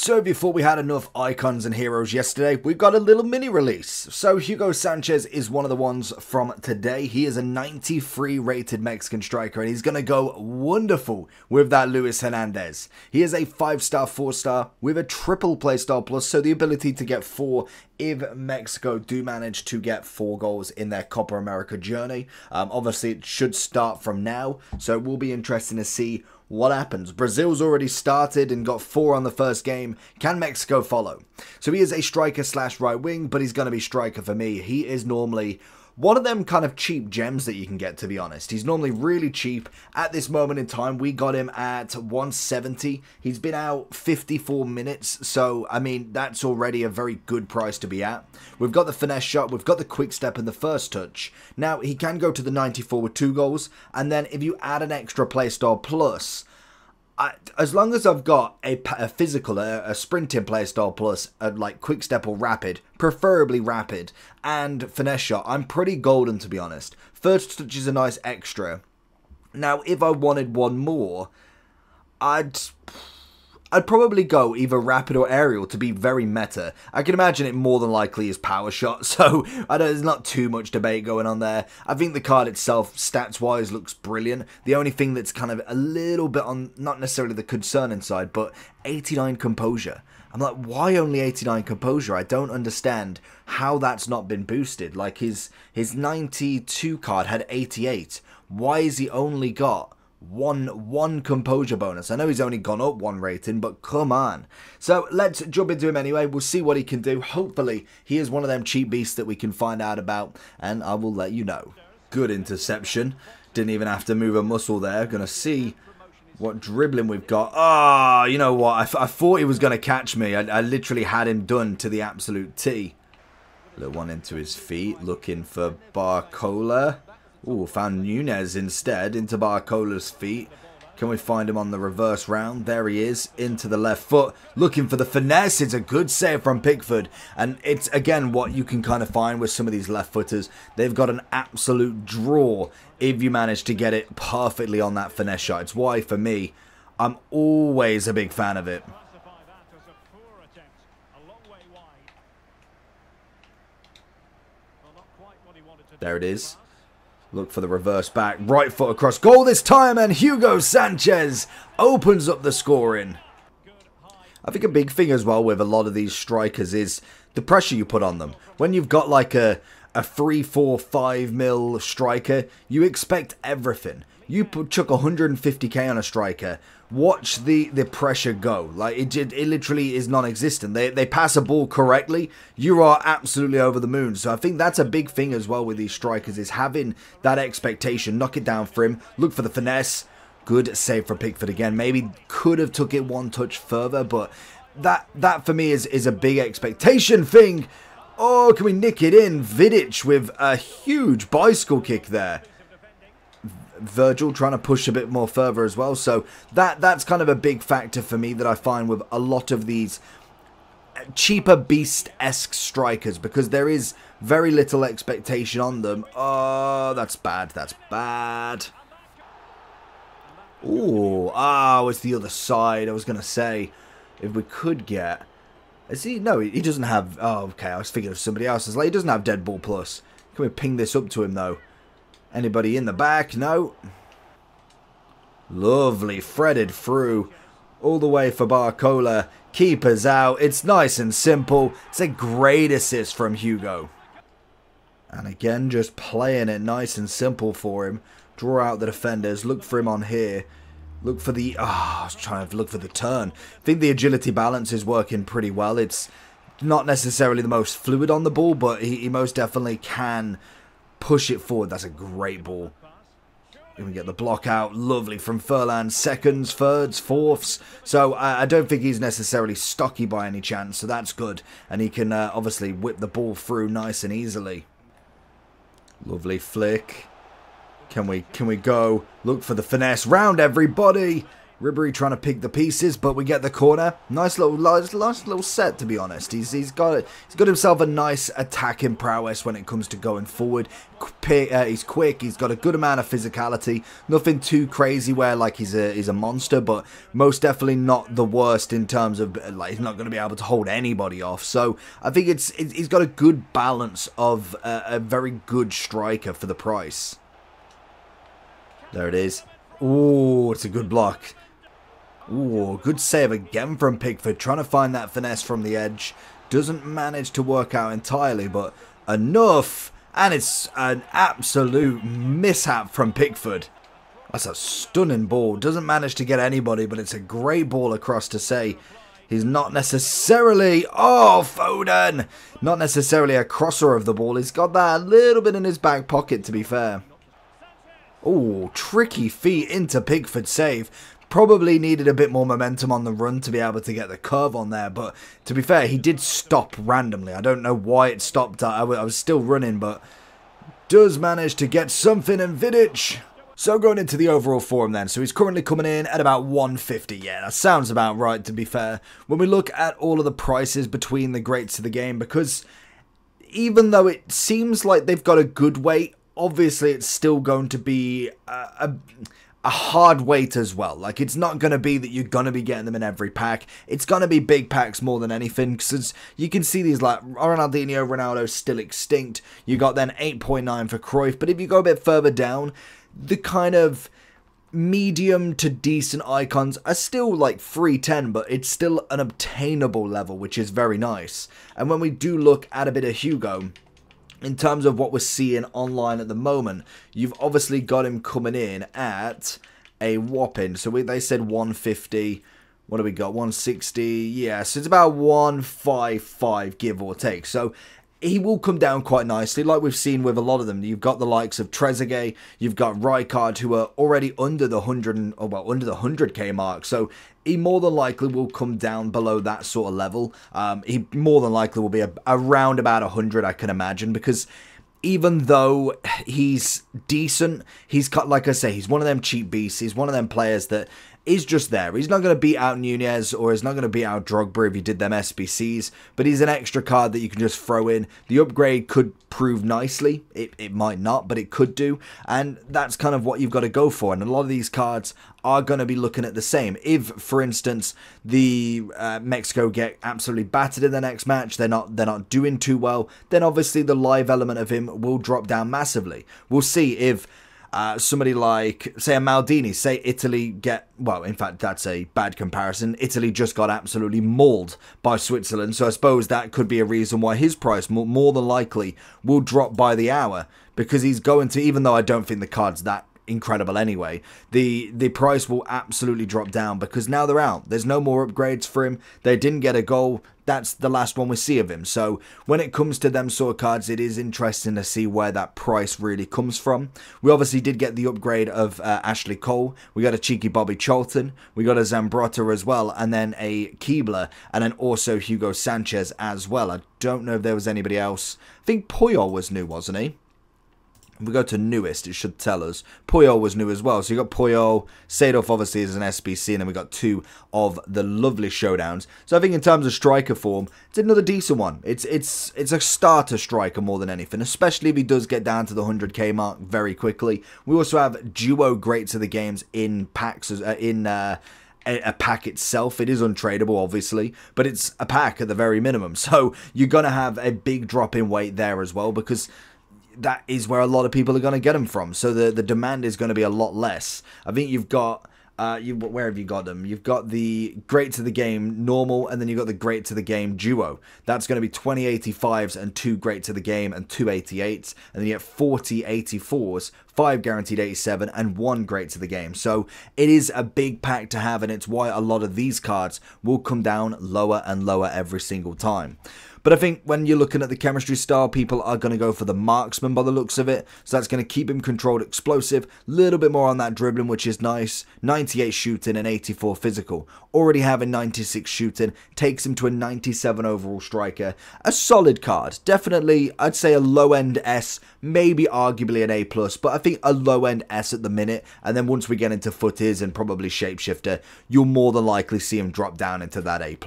So if you thought we had enough icons and heroes yesterday, we've got a little mini release. So Hugo Sanchez is one of the ones from today. He is a 93 rated Mexican striker and he's going to go wonderful with that Luis Hernandez. He is a 5-star, 4-star with a triple playstyle plus, so the ability to get 4 if Mexico do manage to get 4 goals in their Copa America journey. Obviously it should start from now, so it will be interesting to see what happens. Brazil's already started and got 4 on the first game. Can Mexico follow? So he is a striker slash right wing, but he's going to be striker for me. He is normally one of them kind of cheap gems that you can get, to be honest. He's normally really cheap. At this moment in time, we got him at 170. He's been out 54 minutes, so, I mean, that's already a very good price to be at. We've got the finesse shot, we've got the quick step and the first touch. Now, he can go to the 94 with 2 goals, and then if you add an extra playstyle plus, as long as I've got a physical, a sprinting playstyle plus, like quick step or rapid, preferably rapid, and finesse shot, I'm pretty golden, to be honest. First touch is a nice extra. Now, if I wanted one more, I'd probably go either rapid or aerial to be very meta. I can imagine it more than likely is power shot, so there's not too much debate going on there. I think the card itself, stats-wise, looks brilliant. The only thing that's kind of a little bit on, not necessarily the concerning side, but 89 composure. I'm like, why only 89 composure? I don't understand how that's not been boosted. Like, his 92 card had 88. Why has he only got one composure bonus? I know he's only gone up 1 rating, but come on. So let's jump into him anyway. We'll see what he can do. Hopefully he is one of them cheap beasts that we can find out about, and I will let you know. Good interception. Didn't even have to move a muscle there. Gonna see what dribbling we've got. Ah, you know what? I thought he was gonna catch me. I literally had him done to the absolute T. Little one into his feet, looking for Barcola. Ooh, found Nunez instead, into Barcola's feet. Can we find him on the reverse round? There he is, into the left foot, looking for the finesse. It's a good save from Pickford. And it's, again, what you can kind of find with some of these left footers. They've got an absolute draw if you manage to get it perfectly on that finesse shot. It's why, for me, I'm always a big fan of it. There it is. Look for the reverse back, right foot across goal this time, and Hugo Sanchez opens up the scoring. I think a big thing as well with a lot of these strikers is the pressure you put on them. When you've got like a 3, 4, 5 mil striker, you expect everything. You chuck 150k on a striker, watch the pressure go. Like, it literally is non-existent. They pass a ball correctly, you are absolutely over the moon. So I think that's a big thing as well with these strikers, is having that expectation. Knock it down for him, look for the finesse. Good save for Pickford again. Maybe could have took it 1 touch further, but that for me is a big expectation thing. Oh, can we nick it in? Vidic with a huge bicycle kick there. Virgil trying to push a bit more further as well. So that's kind of a big factor for me that I find with a lot of these cheaper beast-esque strikers, because there is very little expectation on them. Oh, that's bad. That's bad. Ooh, it's the other side. I was going to say, if we could get... Is he? No, he doesn't have... Oh, okay, I was thinking of somebody else's. Like, he doesn't have Dead Ball Plus. Can we ping this up to him, though? Anybody in the back? No. Lovely. Threaded through. All the way for Barcola. Keeper's out. It's nice and simple. It's a great assist from Hugo. And again, just playing it nice and simple for him. Draw out the defenders. Look for him on here. Look for the... I was trying to look for the turn. I think the agility balance is working pretty well. It's not necessarily the most fluid on the ball, but he most definitely can push it forward. That's a great ball. Can we get the block out? Lovely from Furlan. Seconds, thirds, fourths. So I don't think he's necessarily stocky by any chance. So that's good. And he can obviously whip the ball through nice and easily. Lovely flick. Can we go? Look for the finesse. Round everybody. Ribery trying to pick the pieces, but we get the corner. Nice little set, to be honest. He's got himself a nice attacking prowess when it comes to going forward. He's quick. He's got a good amount of physicality. Nothing too crazy where like he's a monster, but most definitely not the worst in terms of like he's not going to be able to hold anybody off. So I think he's got a good balance of a very good striker for the price. There it is. Oh, it's a good block. Ooh, good save again from Pickford, trying to find that finesse from the edge. Doesn't manage to work out entirely, but enough. And it's an absolute mishap from Pickford. That's a stunning ball. Doesn't manage to get anybody, but it's a great ball across to say he's not necessarily... Oh, Foden! Not necessarily a crosser of the ball. He's got that a little bit in his back pocket, to be fair. Oh, tricky feet into Pickford's save. Probably needed a bit more momentum on the run to be able to get the curve on there, but to be fair, he did stop randomly. I don't know why it stopped. I was still running, but does manage to get something in Vidic. So going into the overall form then, so he's currently coming in at about 150. Yeah, that sounds about right, to be fair. When we look at all of the prices between the greats of the game, because even though it seems like they've got a good weight, obviously it's still going to be a hard weight as well. Like, it's not going to be that you're going to be getting them in every pack. It's going to be big packs more than anything, because you can see these, like, Ronaldinho, Ronaldo still extinct. You got then 8.9 for Cruyff, but if you go a bit further down, the kind of medium to decent icons are still like 310, but it's still an obtainable level, which is very nice. And when we do look at a bit of Hugo, in terms of what we're seeing online at the moment, you've obviously got him coming in at a whopping, so they said 150, what do we got, 160, yeah, so it's about 155, give or take, so he will come down quite nicely, like we've seen with a lot of them. You've got the likes of Trezeguet, you've got Rijkaard, who are already under the 100k mark, so he more than likely will come down below that sort of level. He more than likely will be around about 100, I can imagine, because even though he's decent, he's got, like I say, he's one of them cheap beasts. He's one of them players that is just there. He's not going to beat out Nunez, or he's not going to beat out Drogba if you did them SBCs, but he's an extra card that you can just throw in. The upgrade could prove nicely. It might not, but it could do, and that's kind of what you've got to go for, and a lot of these cards are going to be looking at the same. If, for instance, the Mexico get absolutely battered in the next match, they're not doing too well, then obviously the live element of him will drop down massively. We'll see if somebody like, say, a Maldini, say Italy get, well, in fact, that's a bad comparison. Italy just got absolutely mauled by Switzerland, so I suppose that could be a reason why his price more than likely will drop by the hour, because he's going to, even though I don't think the card's that incredible anyway, the price will absolutely drop down, because now they're out. There's no more upgrades for him. They didn't get a goal. That's the last one we see of him. So when it comes to them sort of cards, it is interesting to see where that price really comes from. We obviously did get the upgrade of Ashley Cole. We got a cheeky Bobby Charlton. We got a Zambrotta as well, and then a Keebler, and then also Hugo Sanchez as well. I don't know if there was anybody else. I think Puyol was new, wasn't he? If we go to newest, it should tell us. Puyol was new as well. So you got Puyol, Seedorf obviously is an SBC, and then we got two of the lovely showdowns. So I think in terms of striker form, it's another decent one. It's a starter striker more than anything, especially if he does get down to the 100k mark very quickly. We also have duo greats of the games in packs, a pack itself. It is untradeable, obviously, but it's a pack at the very minimum. So you're going to have a big drop in weight there as well, because that is where a lot of people are going to get them from. So the demand is going to be a lot less. I think you've got, where have you got them? You've got the great to the game normal, and then you've got the great to the game duo. That's going to be 20 85s and 2 great to the game and 2 88s. And then you get 40 84s, 5 guaranteed 87, and 1 great to the game. So it is a big pack to have, and it's why a lot of these cards will come down lower and lower every single time. But I think when you're looking at the chemistry style, people are going to go for the marksman by the looks of it. So that's going to keep him controlled, explosive, little bit more on that dribbling, which is nice. 98 shooting and 84 physical. Already having 96 shooting takes him to a 97 overall striker. A solid card. Definitely, I'd say a low-end S, maybe arguably an A+, but I think a low-end S at the minute. And then once we get into footies and probably shapeshifter, you'll more than likely see him drop down into that A+.